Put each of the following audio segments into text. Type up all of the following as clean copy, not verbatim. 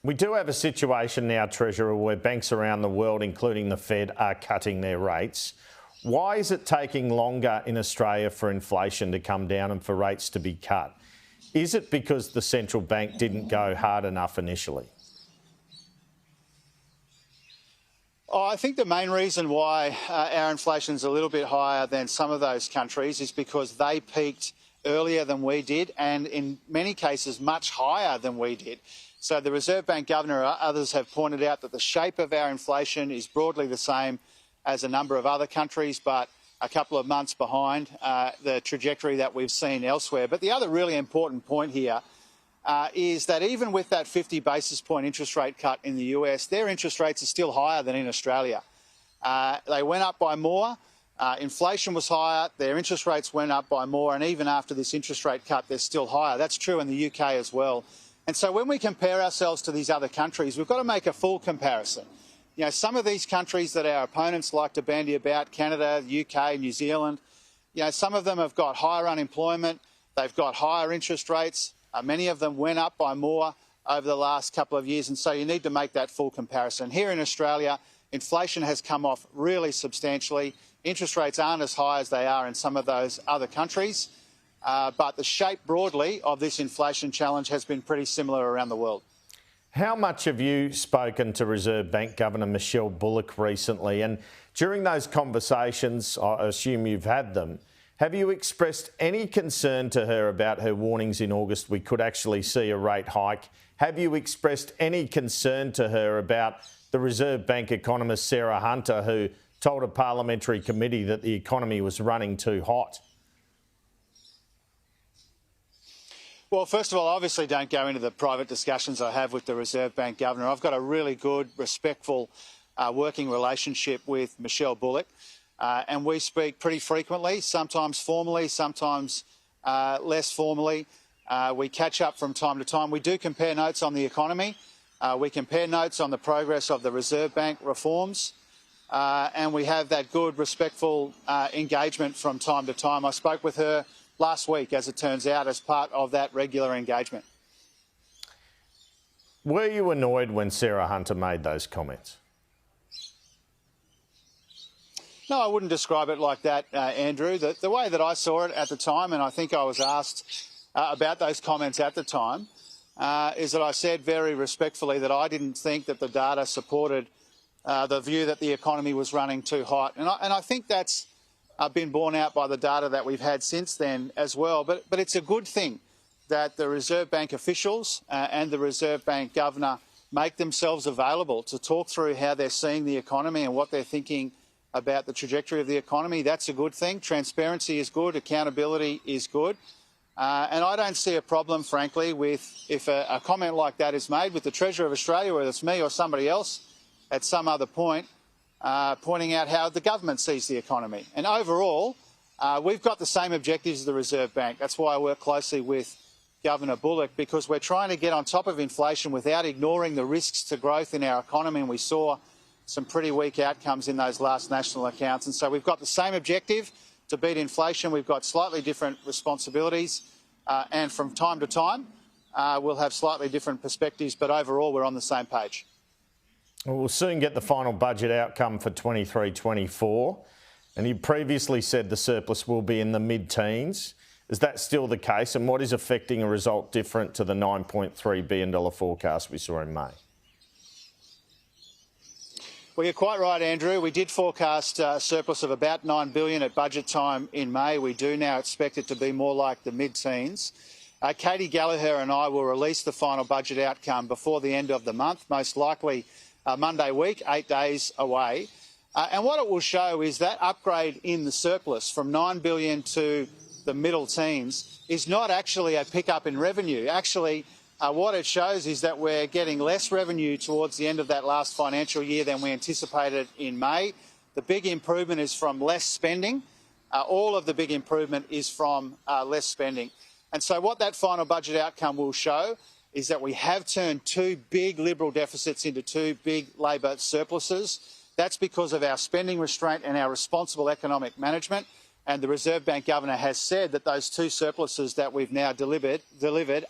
We do have a situation now, Treasurer, where banks around the world, including the Fed, are cutting their rates. Why is it taking longer in Australia for inflation to come down and for rates to be cut? Is it because the central bank didn't go hard enough initially? Oh, I think the main reason why our inflation is a little bit higher than some of those countries is because they peaked earlier than we did, and in many cases much higher than we did. So the Reserve Bank Governor and others have pointed out that the shape of our inflation is broadly the same as a number of other countries, but a couple of months behind the trajectory that we've seen elsewhere. But the other really important point here is that even with that 50 basis point interest rate cut in the US, their interest rates are still higher than in Australia. They went up by more. Inflation was higher, their interest rates went up by more, and even after this interest rate cut, they're still higher. That's true in the UK as well. And so when we compare ourselves to these other countries, we've got to make a full comparison. You know, some of these countries that our opponents like to bandy about, Canada, the UK, New Zealand, you know, some of them have got higher unemployment, they've got higher interest rates. Many of them went up by more over the last couple of years, and so you need to make that full comparison. Here in Australia, inflation has come off really substantially. Interest rates aren't as high as they are in some of those other countries, but the shape broadly of this inflation challenge has been pretty similar around the world. How much have you spoken to Reserve Bank Governor Michelle Bullock recently? And during those conversations, I assume you've had them, have you expressed any concern to her about her warnings in August we could actually see a rate hike? Have you expressed any concern to her about the Reserve Bank economist Sarah Hunter, who told a parliamentary committee that the economy was running too hot? Well, first of all, I obviously don't go into the private discussions I have with the Reserve Bank Governor. I've got a really good, respectful working relationship with Michelle Bullock, and we speak pretty frequently, sometimes formally, sometimes less formally. We catch up from time to time. We do compare notes on the economy. We compare notes on the progress of the Reserve Bank reforms, and we have that good, respectful engagement from time to time. I spoke with her last week, as it turns out, as part of that regular engagement. Were you annoyed when Sarah Hunter made those comments? No, I wouldn't describe it like that, Andrew. The way that I saw it at the time, and I think I was asked about those comments at the time, is that I said very respectfully that I didn't think that the data supported the view that the economy was running too hot. And I think that's been borne out by the data that we've had since then as well. But it's a good thing that the Reserve Bank officials and the Reserve Bank Governor make themselves available to talk through how they're seeing the economy and what they're thinking about the trajectory of the economy. That's a good thing. Transparency is good. Accountability is good. And I don't see a problem, frankly, with if a comment like that is made with the Treasurer of Australia, whether it's me or somebody else, at some other point, pointing out how the government sees the economy. And overall, we've got the same objectives as the Reserve Bank. That's why I work closely with Governor Bullock, because we're trying to get on top of inflation without ignoring the risks to growth in our economy. And we saw some pretty weak outcomes in those last national accounts. And so we've got the same objective to beat inflation. We've got slightly different responsibilities. And from time to time, we'll have slightly different perspectives. But overall, we're on the same page. We'll soon get the final budget outcome for 23-24, and you previously said the surplus will be in the mid-teens. Is that still the case, and what is affecting a result different to the $9.3 billion forecast we saw in May? Well, you're quite right, Andrew. We did forecast a surplus of about $9 billion at budget time in May. We do now expect it to be more like the mid-teens. Katie Gallagher and I will release the final budget outcome before the end of the month, most likely Monday week, 8 days away. And what it will show is that upgrade in the surplus from $9 billion to the middle teens is not actually a pickup in revenue. Actually, what it shows is that we're getting less revenue towards the end of that last financial year than we anticipated in May. The big improvement is from less spending. All of the big improvement is from less spending. And so what that final budget outcome will show is that we have turned two big Liberal deficits into two big Labor surpluses. That's because of our spending restraint and our responsible economic management. And the Reserve Bank Governor has said that those two surpluses that we've now delivered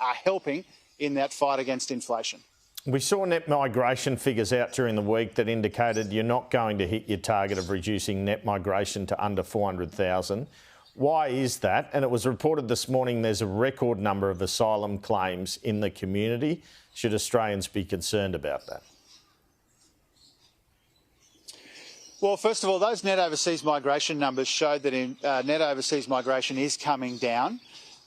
are helping in that fight against inflation. We saw net migration figures out during the week that indicated you're not going to hit your target of reducing net migration to under 400,000. Why is that? And it was reported this morning there's a record number of asylum claims in the community. Should Australians be concerned about that? Well, first of all, those net overseas migration numbers showed that net overseas migration is coming down.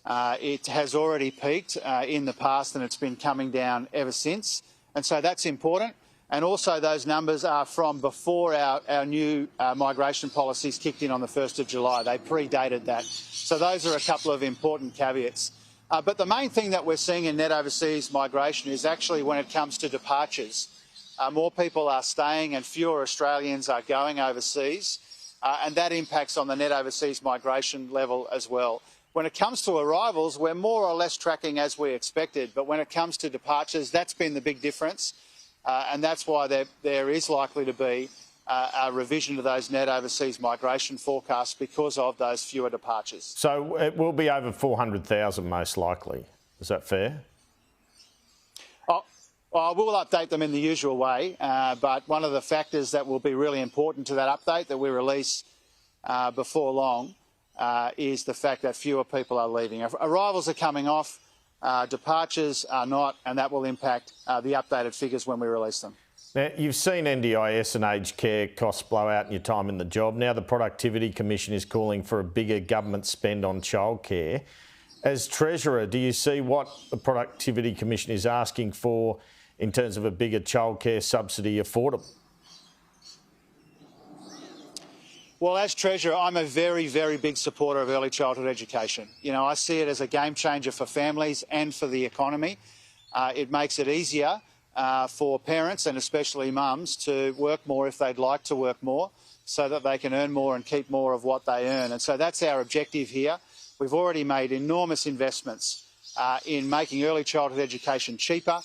It has already peaked in the past and it's been coming down ever since. And so that's important. And also those numbers are from before our new migration policies kicked in on the 1st of July. They predated that. So those are a couple of important caveats. But the main thing that we're seeing in net overseas migration is actually when it comes to departures. More people are staying and fewer Australians are going overseas, and that impacts on the net overseas migration level as well. When it comes to arrivals, we're more or less tracking as we expected, but when it comes to departures, that's been the big difference, and that's why there is likely to be a revision to those net overseas migration forecasts because of those fewer departures. So it will be over 400,000 most likely. Is that fair? We'll update them in the usual way, but one of the factors that will be really important to that update that we release before long is the fact that fewer people are leaving. Arrivals are coming off, departures are not, and that will impact the updated figures when we release them. Now, you've seen NDIS and aged care costs blow out in your time in the job. Now the Productivity Commission is calling for a bigger government spend on childcare. As Treasurer, do you see what the Productivity Commission is asking for in terms of a bigger childcare subsidy affordable? Well, as Treasurer, I'm a very, very big supporter of early childhood education. You know, I see it as a game changer for families and for the economy. It makes it easier for parents and especially mums to work more if they'd like to work more so that they can earn more and keep more of what they earn. And so that's our objective here. We've already made enormous investments in making early childhood education cheaper.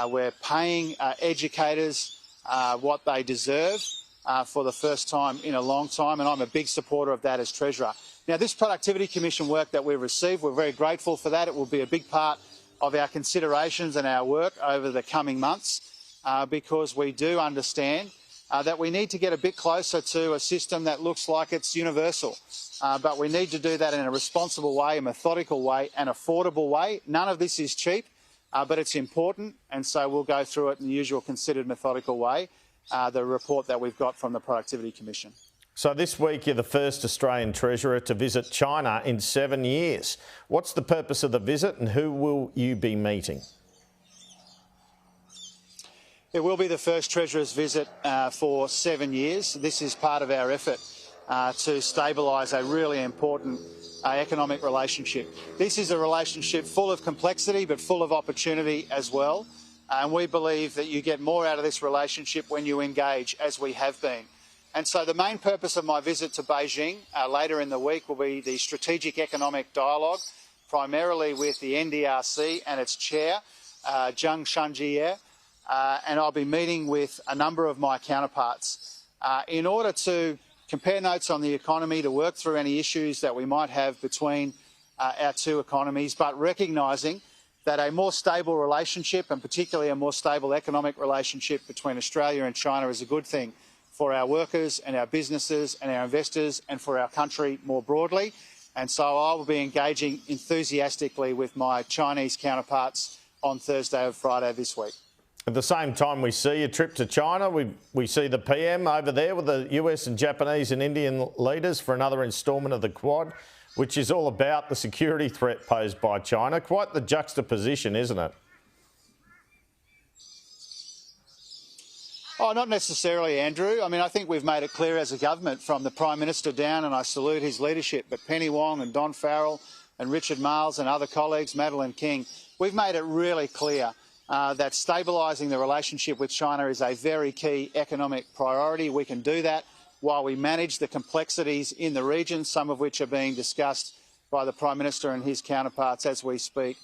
We're paying educators what they deserve for the first time in a long time, and I'm a big supporter of that as Treasurer. Now, this Productivity Commission work that we've received, we're very grateful for that. It will be a big part of our considerations and our work over the coming months because we do understand that we need to get a bit closer to a system that looks like it's universal. But we need to do that in a responsible way, a methodical way, an affordable way. None of this is cheap. But it's important, and so we'll go through it in the usual considered methodical way, the report that we've got from the Productivity Commission. So this week you're the first Australian Treasurer to visit China in 7 years. What's the purpose of the visit and who will you be meeting? It will be the first Treasurer's visit for 7 years. This is part of our effort to stabilise a really important economic relationship. This is a relationship full of complexity but full of opportunity as well, and we believe that you get more out of this relationship when you engage, as we have been. And so the main purpose of my visit to Beijing later in the week will be the strategic economic dialogue, primarily with the NDRC and its chair, Zhang Shanjie, and I'll be meeting with a number of my counterparts in order to compare notes on the economy, to work through any issues that we might have between our two economies, but recognising that a more stable relationship, and particularly a more stable economic relationship between Australia and China, is a good thing for our workers and our businesses and our investors and for our country more broadly. And so I will be engaging enthusiastically with my Chinese counterparts on Thursday or Friday this week. At the same time, we see a trip to China. We see the PM over there with the US and Japanese and Indian leaders for another instalment of the Quad, which is all about the security threat posed by China. Quite the juxtaposition, isn't it? Oh, not necessarily, Andrew. I mean, I think we've made it clear as a government from the Prime Minister down, and I salute his leadership, but Penny Wong and Don Farrell and Richard Marles and other colleagues, Madeleine King, we've made it really clear that stabilising the relationship with China is a very key economic priority. We can do that while we manage the complexities in the region, some of which are being discussed by the Prime Minister and his counterparts as we speak.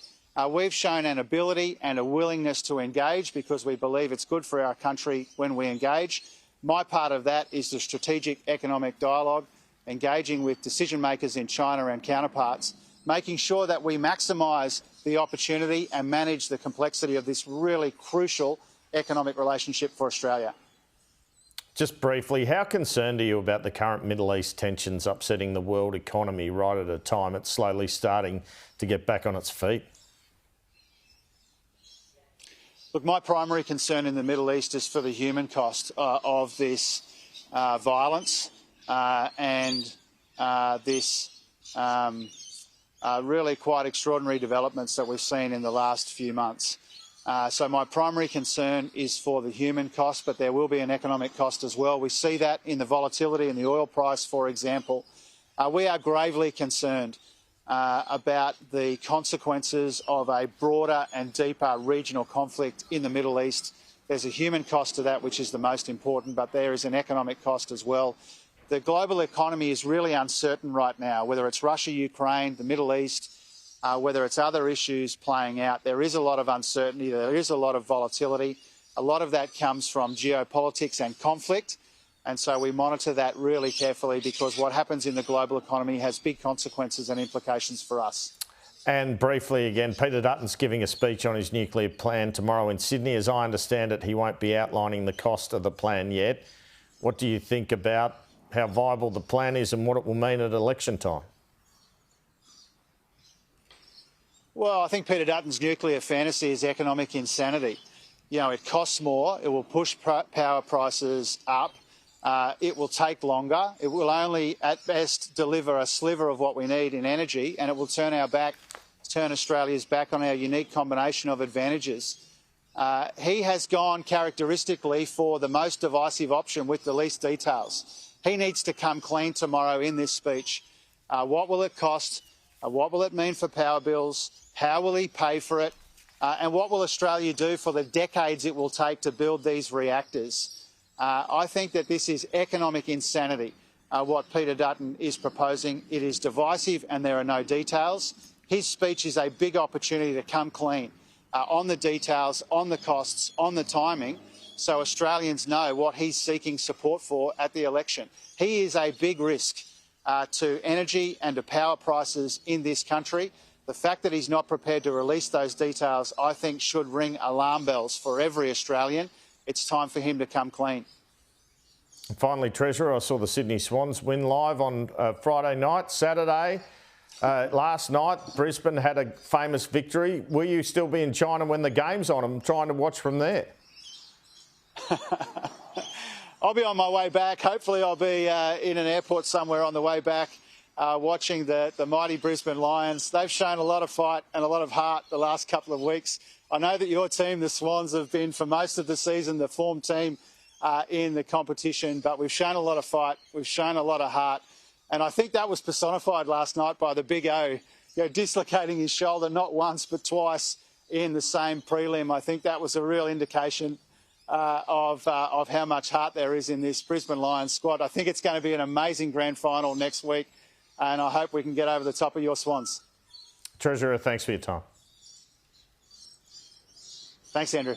We've shown an ability and a willingness to engage because we believe it's good for our country when we engage. My part of that is the strategic economic dialogue, engaging with decision makers in China and counterparts making sure that we maximise the opportunity and manage the complexity of this really crucial economic relationship for Australia. Just briefly, how concerned are you about the current Middle East tensions upsetting the world economy right at a time it's slowly starting to get back on its feet? Look, my primary concern in the Middle East is for the human cost of this violence and this really quite extraordinary developments that we've seen in the last few months. So my primary concern is for the human cost, but there will be an economic cost as well. We see that in the volatility in the oil price, for example. We are gravely concerned about the consequences of a broader and deeper regional conflict in the Middle East. There's a human cost to that, which is the most important, but there is an economic cost as well. The global economy is really uncertain right now, whether it's Russia, Ukraine, the Middle East, whether it's other issues playing out. There is a lot of uncertainty, there is a lot of volatility. A lot of that comes from geopolitics and conflict. And so we monitor that really carefully because what happens in the global economy has big consequences and implications for us. And briefly again, Peter Duttons giving a speech on his nuclear plan tomorrow in Sydney. As I understand it, he won't be outlining the cost of the plan yet. What do you think about how viable the plan is and what it will mean at election time? Well, I think Peter Dutton's nuclear fantasy is economic insanity. You know, it costs more, it will push power prices up. It will take longer. It will only, at best, deliver a sliver of what we need in energy, and it will turn Australia's back on our unique combination of advantages. He has gone characteristically for the most divisive option with the least details. He needs to come clean tomorrow in this speech. What will it cost? What will it mean for power bills? How will he pay for it? And what will Australia do for the decades it will take to build these reactors? I think that this is economic insanity, what Peter Dutton is proposing. It is divisive and there are no details. His speech is a big opportunity to come clean on the details, on the costs, on the timing, so Australians know what he's seeking support for at the election. He is a big risk to energy and to power prices in this country. The fact that he's not prepared to release those details, I think, should ring alarm bells for every Australian. It's time for him to come clean. And finally, Treasurer, I saw the Sydney Swans win live on Friday night, Saturday. Last night, Brisbane had a famous victory. Will you still be in China when the game's on? I'm trying to watch from there. I'll be on my way back. Hopefully I'll be in an airport somewhere on the way back watching the mighty Brisbane Lions. They've shown a lot of fight and a lot of heart the last couple of weeks. I know that your team, the Swans, have been for most of the season the form team in the competition, but we've shown a lot of fight, we've shown a lot of heart, and I think that was personified last night by the Big O, dislocating his shoulder not once but twice in the same prelim. I think that was a real indication of how much heart there is in this Brisbane Lions squad. I think it's going to be an amazing grand final next week, and I hope we can get over the top of your Swans. Treasurer, thanks for your time. Thanks, Andrew.